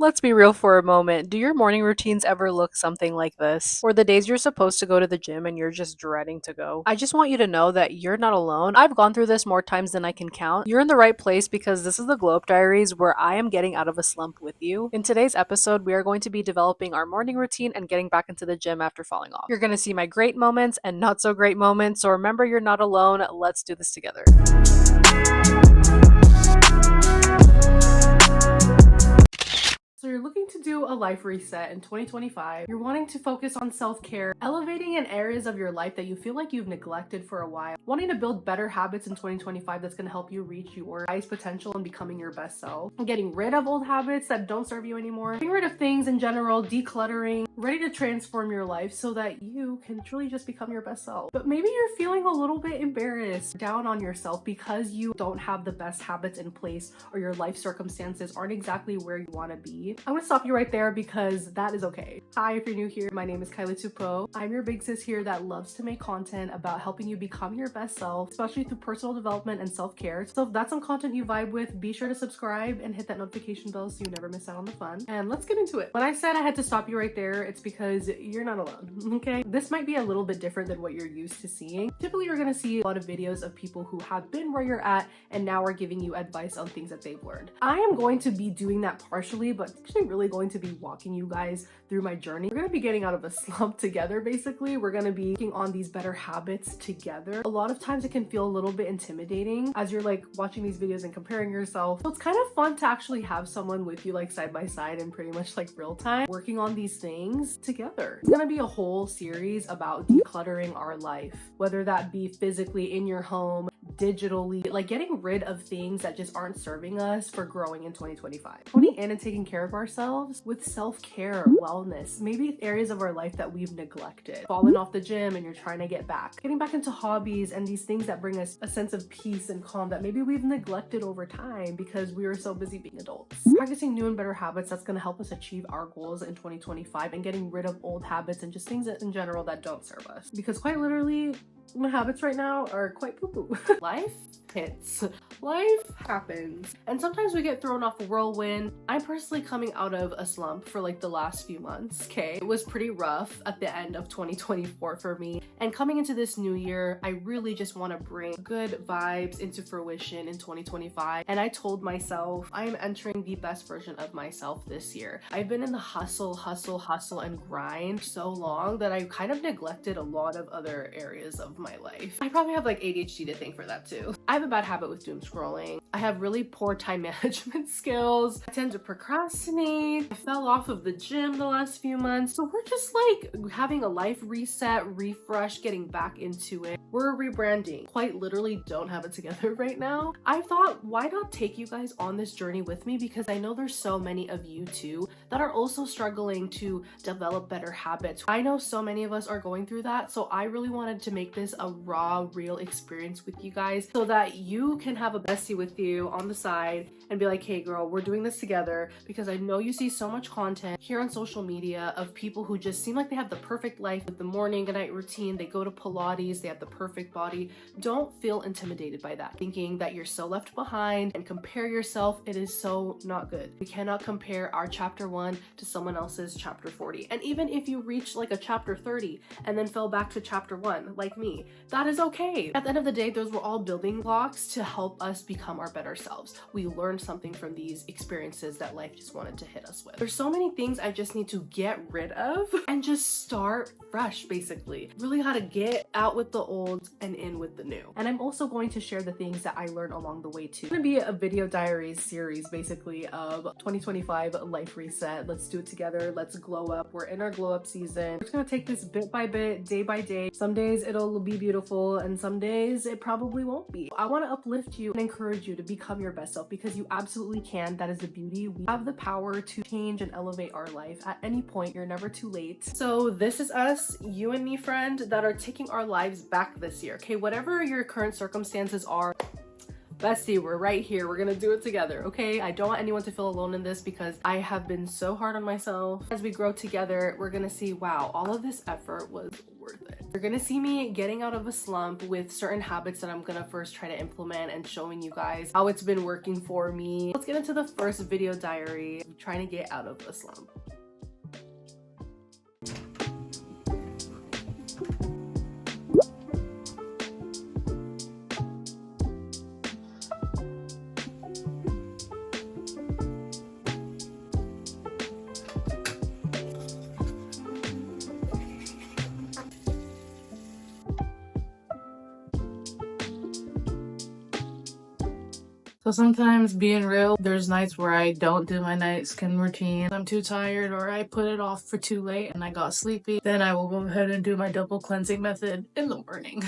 Let's be real for a moment. Do your morning routines ever look something like this? Or the days you're supposed to go to the gym and you're just dreading to go? I just want you to know that you're not alone. I've gone through this more times than I can count. You're in the right place because this is the Glow Up Diaries where I am getting out of a slump with you. In today's episode, we are going to be developing our morning routine and getting back into the gym after falling off. You're going to see my great moments and not so great moments. So remember, you're not alone. Let's do this together. So you're looking to do a life reset in 2025. You're wanting to focus on self-care, elevating in areas of your life that you feel like you've neglected for a while, wanting to build better habits in 2025 that's going to help you reach your highest potential and becoming your best self, and getting rid of old habits that don't serve you anymore, getting rid of things in general, decluttering, ready to transform your life so that you can truly just become your best self. But maybe you're feeling a little bit embarrassed, down on yourself because you don't have the best habits in place or your life circumstances aren't exactly where you want to be. I'm gonna stop you right there because that is okay. Hi, if you're new here, my name is Kylie Tupo. I'm your big sis here that loves to make content about helping you become your best self, especially through personal development and self-care. So if that's some content you vibe with, be sure to subscribe and hit that notification bell so you never miss out on the fun. And let's get into it. When I said I had to stop you right there, it's because you're not alone, okay? This might be a little bit different than what you're used to seeing. Typically, you're gonna see a lot of videos of people who have been where you're at and now are giving you advice on things that they've learned. I am going to be doing that partially, but actually really going to be walking you guys through my journey. We're going to be getting out of a slump together. Basically, we're going to be working on these better habits together. A lot of times it can feel a little bit intimidating as you're like watching these videos and comparing yourself. So it's kind of fun to actually have someone with you like side by side and pretty much like real time working on these things together. It's going to be a whole series about decluttering our life, whether that be physically in your home, digitally, like getting rid of things that just aren't serving us for growing in 2025. Honing in and taking care of ourselves with self-care, wellness, maybe areas of our life that we've neglected. Fallen off the gym and you're trying to get back. Getting back into hobbies and these things that bring us a sense of peace and calm that maybe we've neglected over time because we were so busy being adults. Practicing new and better habits that's going to help us achieve our goals in 2025 and getting rid of old habits and just things in general that don't serve us. Because quite literally, my habits right now are quite poo-poo. Life hits. Life happens. And sometimes we get thrown off a whirlwind. I'm personally coming out of a slump for like the last few months, okay? It was pretty rough at the end of 2024 for me. And coming into this new year, I really just want to bring good vibes into fruition in 2025. And I told myself I am entering the best version of myself this year. I've been in the hustle, and grind so long that I kind of neglected a lot of other areas of my life. I probably have like ADHD to thank for that too. I have a bad habit with doom scrolling. I have really poor time management skills. I tend to procrastinate. I fell off of the gym the last few months. So we're just like having a life reset, refresh, getting back into it. We're rebranding. Quite literally don't have it together right now. I thought, why not take you guys on this journey with me? Because I know there's so many of you too that are also struggling to develop better habits. I know so many of us are going through that. So I really wanted to make this a raw, real experience with you guys so that you can have a bestie with you on the side and be like, hey girl, we're doing this together, because I know you see so much content here on social media of people who just seem like they have the perfect life with the morning and night routine. They go to Pilates, they have the perfect body. Don't feel intimidated by that, thinking that you're so left behind and compare yourself. It is so not good. We cannot compare our chapter 1 to someone else's chapter 40. And even if you reach like a chapter 30 and then fell back to chapter 1 like me, that is okay. At the end of the day, those were all building blocks to help us become our better selves. We learned something from these experiences that life just wanted to hit us with. There's so many things I just need to get rid of and just start fresh, basically. Really how to get out with the old and in with the new. And I'm also going to share the things that I learned along the way too. It's gonna be a video diaries series basically of 2025 life reset. Let's do it together. Let's glow up. We're in our glow up season. We're just gonna take this bit by bit, day by day. Some days it'll be beautiful and some days it probably won't be. I want to uplift you and encourage you to become your best self because you absolutely can. That is the beauty. We have the power to change and elevate our life at any point. You're never too late. So this is us, you and me, friend, that are taking our lives back this year. Okay, whatever your current circumstances are, Bestie, we're right here. We're gonna do it together, okay? I don't want anyone to feel alone in this because I have been so hard on myself. As we grow together, we're gonna see, wow, all of this effort was worth it. You're gonna see me getting out of a slump with certain habits that I'm gonna first try to implement and showing you guys how it's been working for me. Let's get into the first video diary, trying to get out of a slump. So sometimes, being real, there's nights where I don't do my night skin routine. I'm too tired or I put it off for too late and I got sleepy. Then I will go ahead and do my double cleansing method in the morning.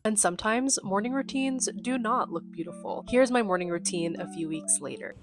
And sometimes morning routines do not look beautiful. Here's my morning routine a few weeks later.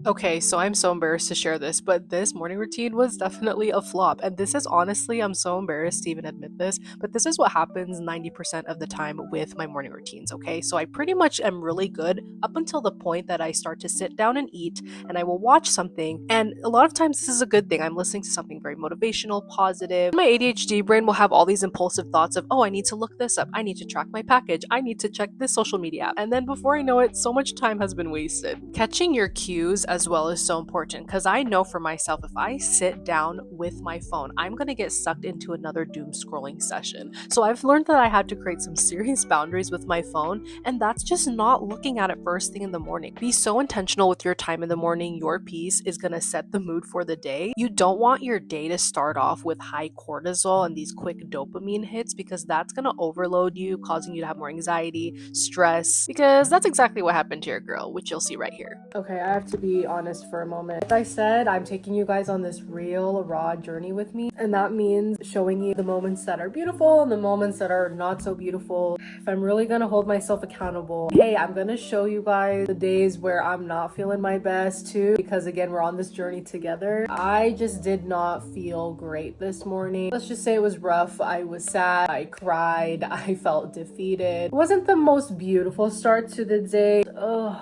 Okay, so I'm so embarrassed to share this, but this morning routine was definitely a flop. And this is honestly, I'm so embarrassed to even admit this, but this is what happens 90% of the time with my morning routines, okay? So I pretty much am really good up until the point that I start to sit down and eat, and I will watch something. And a lot of times this is a good thing. I'm listening to something very motivational, positive. My ADHD brain will have all these impulsive thoughts of, oh, I need to look this up. I need to track my package. I need to check this social media app. And then before I know it, so much time has been wasted. Catching your cues as well is so important, because I know for myself, if I sit down with my phone, I'm going to get sucked into another doom scrolling session. So I've learned that I had to create some serious boundaries with my phone, and that's just not looking at it first thing in the morning. Be so intentional with your time in the morning. Your piece is going to set the mood for the day. You don't want your day to start off with high cortisol and these quick dopamine hits, because that's going to overload you, causing you to have more anxiety, stress, because that's exactly what happened to your girl, which you'll see right here. Okay, I have to be honest for a moment. As I said, I'm taking you guys on this real, raw journey with me, and that means showing you the moments that are beautiful and the moments that are not so beautiful. If I'm really gonna hold myself accountable, hey, I'm gonna show you guys the days where I'm not feeling my best too, because again, we're on this journey together. I just did not feel great this morning. Let's just say it was rough. I was sad, I cried, I felt defeated. It wasn't the most beautiful start to the day. Ugh.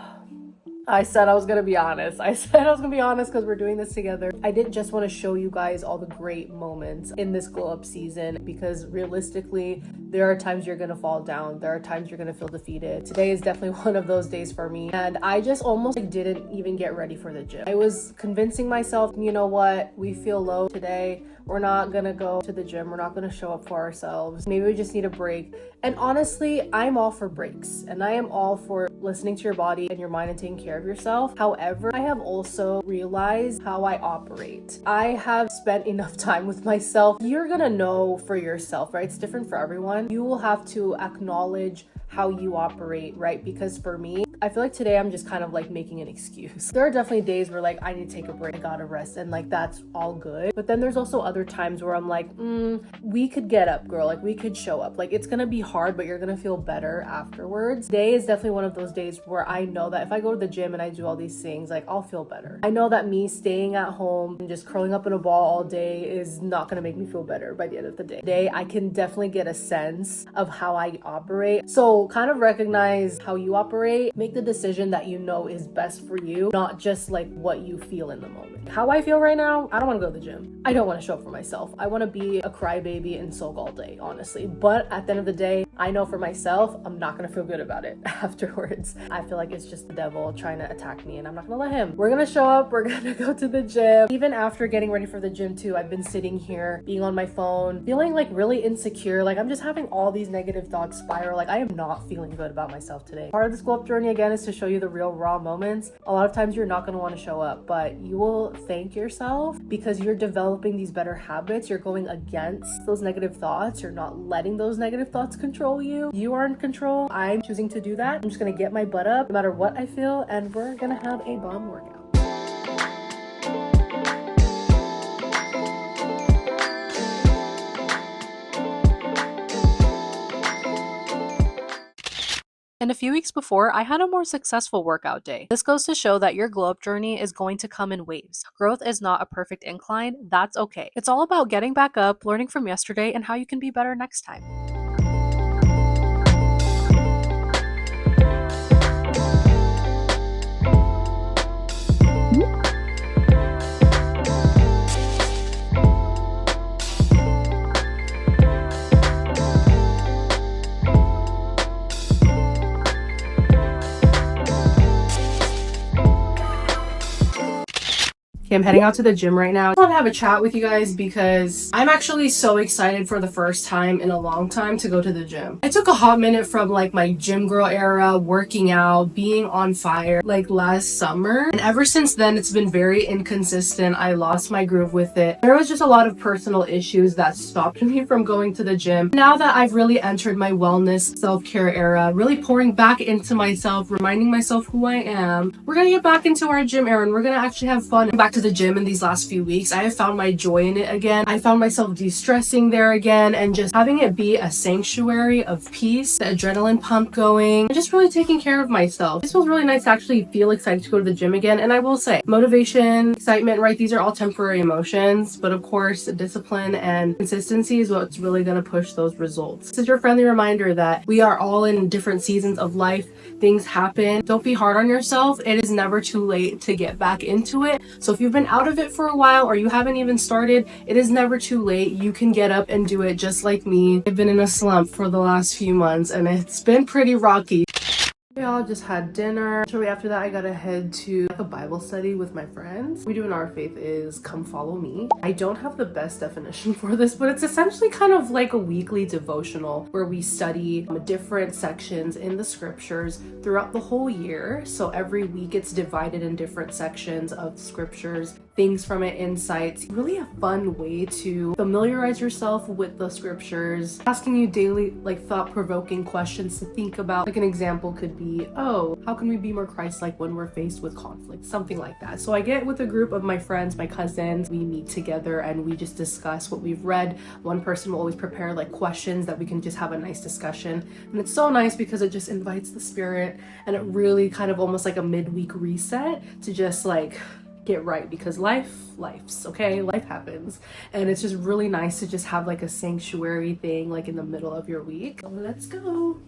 I said I was gonna be honest. Because we're doing this together. I didn't just want to show you guys all the great moments in this glow up season, because realistically, there are times you're gonna fall down. There are times you're gonna feel defeated. Today is definitely one of those days for me. And I just almost didn't even get ready for the gym. I was convincing myself, you know what? We feel low today. We're not gonna go to the gym. We're not gonna show up for ourselves. Maybe we just need a break. And honestly, I'm all for breaks, and I am all for listening to your body and your mind and taking care of yourself. However, I have also realized how I operate. I have spent enough time with myself. You're gonna know for yourself, right? It's different for everyone. You will have to acknowledge how you operate, right? Because for me, I feel like today I'm just kind of like making an excuse. There are definitely days where like I need to take a break, I gotta rest, and like that's all good. But then there's also other times where I'm like, we could get up, girl. Like we could show up. Like it's gonna be hard, but you're gonna feel better afterwards. Today is definitely one of those days where I know that if I go to the gym and I do all these things, like I'll feel better. I know that me staying at home and just curling up in a ball all day is not gonna make me feel better by the end of the day. Today, I can definitely get a sense of how I operate. So kind of recognize how you operate, make the decision that you know is best for you, not just like what you feel in the moment. How I feel right now, I don't want to go to the gym. I don't want to show up for myself. I want to be a crybaby and sulk all day, honestly. But at the end of the day, I know for myself, I'm not going to feel good about it afterwards. I feel like it's just the devil trying to attack me and I'm not going to let him. We're going to show up. We're going to go to the gym. Even after getting ready for the gym too, I've been sitting here, being on my phone, feeling like really insecure. Like I'm just having all these negative thoughts spiral. Like I am not feeling good about myself today. Part of this glow up journey again is to show you the real raw moments. A lot of times you're not going to want to show up, but you will thank yourself because you're developing these better habits. You're going against those negative thoughts. You're not letting those negative thoughts control you. You are in control. I'm choosing to do that. I'm just going to get my butt up no matter what I feel, and we're going to have a bomb workout. And a few weeks before, I had a more successful workout day. This goes to show that your glow up journey is going to come in waves. Growth is not a perfect incline. That's okay. It's all about getting back up, learning from yesterday, and how you can be better next time. I'm heading out to the gym right now. I want to have a chat with you guys because I'm actually so excited for the first time in a long time to go to the gym. I took a hot minute from like my gym girl era, working out, being on fire like last summer. And ever since then, it's been very inconsistent. I lost my groove with it. There was just a lot of personal issues that stopped me from going to the gym. Now that I've really entered my wellness self-care era, really pouring back into myself, reminding myself who I am, we're gonna get back into our gym era and we're gonna actually have fun. Back to the gym in these last few weeks, I have found my joy in it again. I found myself de-stressing there again and just having it be a sanctuary of peace, the adrenaline pump going, and just really taking care of myself. This feels really nice to actually feel excited to go to the gym again. And I will say, motivation, excitement, right? These are all temporary emotions, but of course, discipline and consistency is what's really going to push those results. This is your friendly reminder that we are all in different seasons of life. Things happen. Don't be hard on yourself. It is never too late to get back into it. So if you've been out of it for a while or you haven't even started, it is never too late. You can get up and do it just like me. I've been in a slump for the last few months and it's been pretty rocky. We all just had dinner. Shortly after that, I gotta head to a Bible study with my friends. What we do in our faith is come follow me. I don't have the best definition for this, but it's essentially kind of like a weekly devotional where we study different sections in the scriptures throughout the whole year. So every week it's divided in different sections of scriptures, things from it, insights. Really a fun way to familiarize yourself with the scriptures, asking you daily like thought-provoking questions to think about. Like an example could be, oh, how can we be more Christ-like when we're faced with conflict? Something like that. So I get with a group of my friends, my cousins, we meet together and we just discuss what we've read. One person will always prepare like questions that we can just have a nice discussion. And it's so nice because it just invites the spirit and it really kind of almost like a midweek reset to just like get right, because life's okay, life happens, and it's just really nice to just have like a sanctuary thing like in the middle of your week. So let's go.